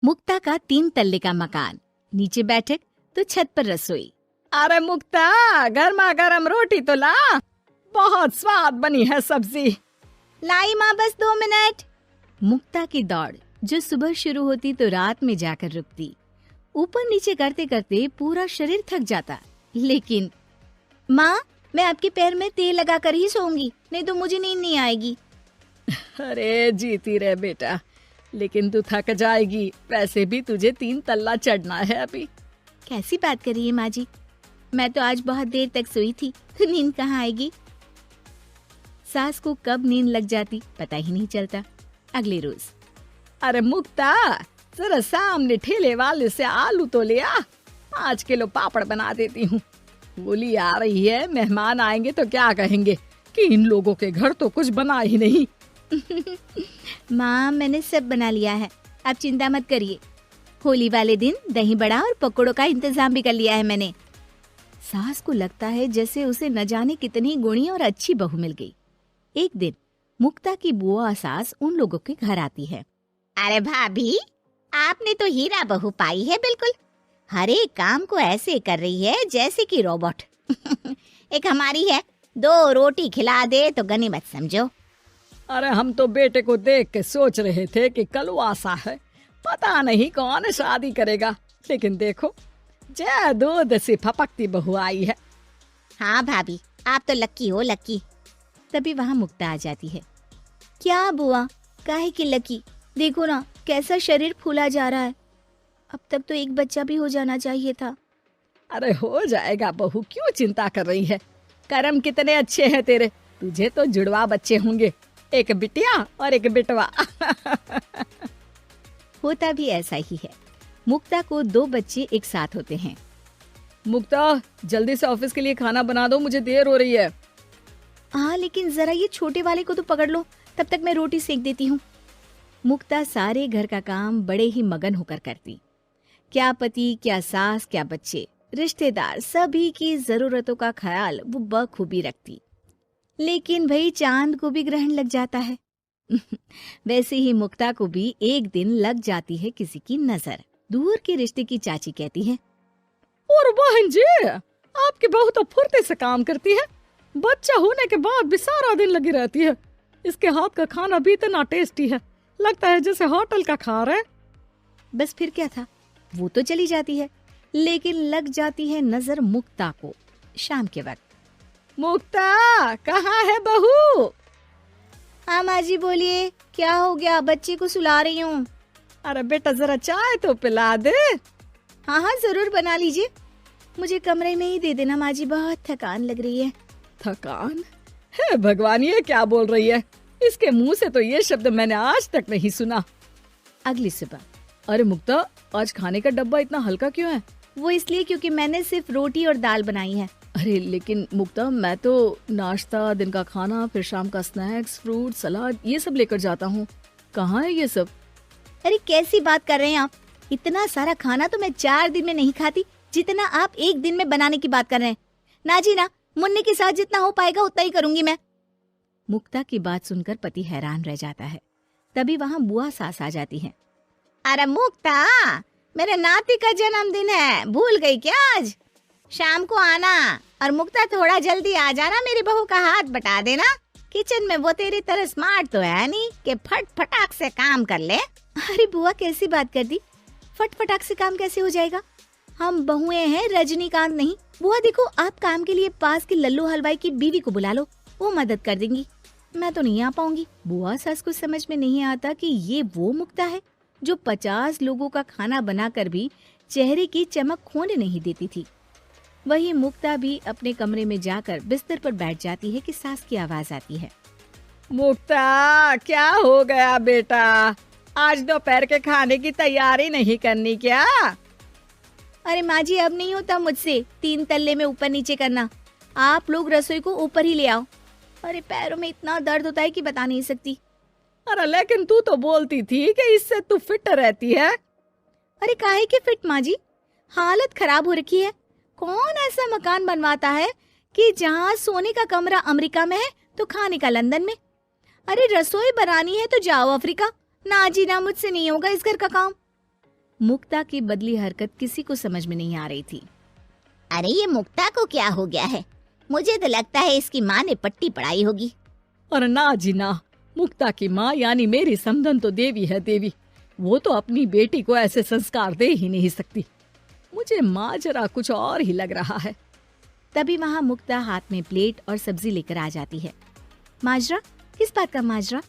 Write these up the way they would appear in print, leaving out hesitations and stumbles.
मुक्ता का 3 तल्ले का मकान, नीचे बैठक तो छत पर रसोई। अरे मुक्ता, गर्मा गर्म रोटी तो ला, बहुत स्वाद बनी है सब्जी। लाई माँ, बस 2 मिनट। मुक्ता की दौड़ जो सुबह शुरू होती तो रात में जाकर रुकती। ऊपर नीचे करते करते पूरा शरीर थक जाता, लेकिन माँ, मैं आपके पैर में तेल लगाकर ही सोऊंगी, नहीं तो मुझे नींद नहीं आएगी। अरे जीती रहे बेटा, लेकिन तू थक जाएगी, वैसे भी तुझे 3 तल्ला चढ़ना है अभी। कैसी बात कर रही है माँ जी, मैं तो आज बहुत देर तक सोई थी, नींद कहाँ आएगी। सास को कब नींद लग जाती पता ही नहीं चलता। अगले रोज, अरे मुक्ता, जरा सामने ठेले वाले से आलू तो ले आ, 5 किलो पापड़ बना देती हूँ। होली आ रही है, मेहमान आएंगे तो क्या कहेंगे कि इन लोगों के घर तो कुछ बना ही नहीं। माँ, मैंने सब बना लिया है, आप चिंता मत करिए। होली वाले दिन दही बड़ा और पकौड़ों का इंतजाम भी कर लिया है मैंने। सास को लगता है जैसे उसे न जाने कितनी गुणी और अच्छी बहू मिल गई। एक दिन मुक्ता की बुआ सास उन लोगों के घर आती है। अरे भाभी, आपने तो हीरा बहू पाई है बिल्कुल। हर एक काम को ऐसे कर रही है जैसे कि रोबोट। एक हमारी है, 2 रोटी खिला दे तो गनीमत समझो। अरे हम तो बेटे को देख के सोच रहे थे कि कलवासा है, पता नहीं कौन शादी करेगा, लेकिन देखो जय दूध सी फपकती बहू आई है। हाँ भाभी, आप तो लक्की हो, लक्की। तभी वहाँ मुक्ता आ जाती है। क्या बुआ, काहे की लकी, देखो ना कैसा शरीर फूला जा रहा है। अब तक तो एक बच्चा भी हो जाना चाहिए था। अरे हो जाएगा बहू, क्यों चिंता कर रही है। कर्म कितने अच्छे हैं तेरे, तुझे तो जुड़वा बच्चे होंगे, एक बिटिया और एक बिटवा। होता भी ऐसा ही है। मुक्ता को 2 बच्चे एक साथ होते हैं। मुक्ता, जल्दी से ऑफिस के लिए खाना बना दो, मुझे देर हो रही है। हाँ, लेकिन जरा ये छोटे वाले को तो पकड़ लो, तब तक मैं रोटी सेक देती हूँ। मुक्ता सारे घर का काम बड़े ही मगन होकर करती। क्या पति, क्या सास, क्या बच्चे, रिश्तेदार, सभी की जरूरतों का ख्याल वो बखूबी रखती। लेकिन भाई चांद को भी ग्रहण लग जाता है। वैसे ही मुक्ता को भी एक दिन लग जाती है किसी की नजर। दूर के रिश्ते की चाची कहती है, और बहन जी, आपकी बहू तो फुर्ती से काम करती है, बच्चा होने के बाद भी सारा दिन लगी रहती है। इसके हाथ का खाना भी इतना टेस्टी है, लगता है जैसे होटल का खा रहे। बस फिर क्या था, वो तो चली जाती है, लेकिन लग जाती है नजर मुक्ता को। शाम के वक्त, मुक्ता, कहाँ है बहू? हाँ माँ जी, बोलिए, क्या हो गया? बच्चे को सुला रही हूँ। अरे बेटा, जरा चाय तो पिला दे। हाँ हाँ, जरूर बना लीजिए, मुझे कमरे में ही दे देना माँ जी, बहुत थकान लग रही है। थकान? है भगवान, ये क्या बोल रही है? इसके मुंह से तो ये शब्द मैंने आज तक नहीं सुना। अगली सुबह, अरे मुक्ता, आज खाने का डब्बा इतना हल्का क्यों है? वो इसलिए क्योंकि मैंने सिर्फ रोटी और दाल बनाई है। अरे लेकिन मुक्ता, मैं तो नाश्ता, दिन का खाना, फिर शाम का स्नैक्स, फ्रूट, सलाद, ये सब लेकर जाता हूँ। कहाँ है ये सब? अरे कैसी बात कर रहे हैं आप, इतना सारा खाना तो मैं 4 दिन में नहीं खाती, जितना आप 1 दिन में बनाने की बात कर रहे हैं। ना जी ना, मुन्ने के साथ जितना हो पाएगा उतना ही करूंगी मैं। मुक्ता की बात सुनकर पति हैरान रह जाता है। तभी वहाँ बुआ सास आ जाती है। अरे मुक्ता, मेरे नाती का जन्मदिन है, भूल गई क्या? आज शाम को आना, और मुक्ता थोड़ा जल्दी आ जाना, मेरी बहू का हाथ बटा देना। किचन में वो तेरी तरह स्मार्ट तो है नहीं कि फट फटाक से काम कर ले। अरे बुआ, कैसी बात कर दी, फट फटाक से काम कैसे हो जाएगा? हम बहुएं हैं, रजनीकांत नहीं। बुआ देखो, आप काम के लिए पास के लल्लू हलवाई की बीवी को बुला लो, वो मदद कर देंगी, मैं तो नहीं आ पाऊंगी। बुआ सास को समझ में नहीं आता कि ये वो मुक्ता है जो 50 लोगों का खाना बनाकर भी चेहरे की चमक खोने नहीं देती थी। वही मुक्ता भी अपने कमरे में जाकर बिस्तर पर बैठ जाती है कि सास की आवाज आती है। मुक्ता, क्या हो गया बेटा? आज दोपहर के खाने की तैयारी नहीं करनी क्या? अरे माँ जी, अब नहीं होता मुझसे 3 तल्ले में ऊपर नीचे करना, आप लोग रसोई को ऊपर ही ले आओ। अरे पैरों में इतना दर्द होता है कि बता नहीं सकती। अरे लेकिन तू तो बोलती थी कि इससे तू फिट रहती है। अरे काहे के फिट माँ जी, हालत खराब हो रखी है। कौन ऐसा मकान बनवाता है कि जहाँ सोने का कमरा अमेरिका में है तो खाने का लंदन में। अरे रसोई बनानी है तो जाओ अफ्रीका। ना जी ना, मुझसे नहीं होगा इस घर का काम। मुक्ता की बदली हरकत किसी को समझ में नहीं आ रही थी। अरे ये मुक्ता को क्या हो गया है? मुझे तो लगता है इसकी माँ ने पट्टी पढ़ाई होगी। और ना जी ना, मुक्ता की माँ यानी मेरी समधन तो देवी है देवी। वो तो अपनी बेटी को ऐसे संस्कार दे ही नहीं सकती। मुझे माजरा कुछ और ही लग रहा है। तभी वहाँ मुक्ता हाथ में प्लेट और सब्जी लेकर आ जाती है। माजरा? किस बात का माजरा?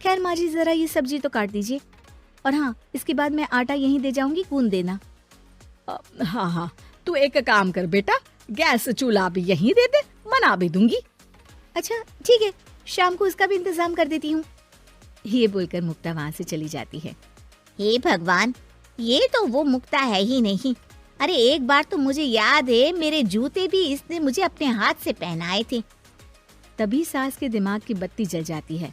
खैर माँ जी, जरा ये सब्जी तो काट दीजिए, और हाँ, इसके बाद मैं आटा यहीं दे जाऊंगी, गूंद देना। हाँ हाँ, तू एक काम कर बेटा, गैस चूल्हा भी यहीं दे दे, बना भी दूंगी। अच्छा ठीक है, शाम को इसका भी इंतजाम कर देती हूँ। ये बोलकर मुक्ता वहाँ से चली जाती है। हे भगवान, ये तो वो मुक्ता है ही नहीं। अरे एक बार तो मुझे याद है, मेरे जूते भी इसने मुझे अपने हाथ से पहनाए थे। तभी सास के दिमाग की बत्ती जल जाती है।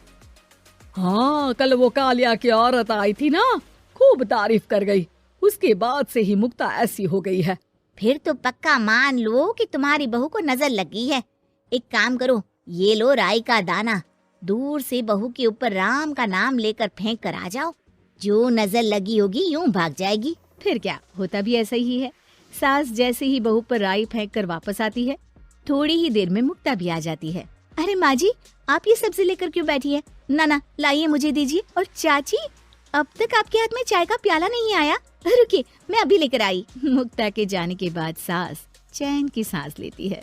हाँ, कल वो कालिया की औरत आई थी ना, खूब तारीफ कर गई। उसके बाद से ही मुक्ता ऐसी हो गई है। फिर तो पक्का मान लो कि तुम्हारी बहू को नजर लगी है। एक काम करो, ये लो राई का दाना, दूर से बहू के ऊपर राम का नाम लेकर फेंक कर आ जाओ। जो नजर लगी होगी यूं भाग जाएगी। फिर क्या, होता भी ऐसा ही है। सास जैसे ही बहू पर राई फेंक कर वापस आती है, थोड़ी ही देर में मुक्ता भी आ जाती है। अरे माँ जी, आप ये सब्जी लेकर क्यों बैठी है? ना ना, लाइए, मुझे दीजिए। और चाची, अब तक आपके हाथ में चाय का प्याला नहीं आया। रुकिए, मैं अभी लेकर आई। मुक्ता के जाने के बाद सास चैन की सांस लेती है।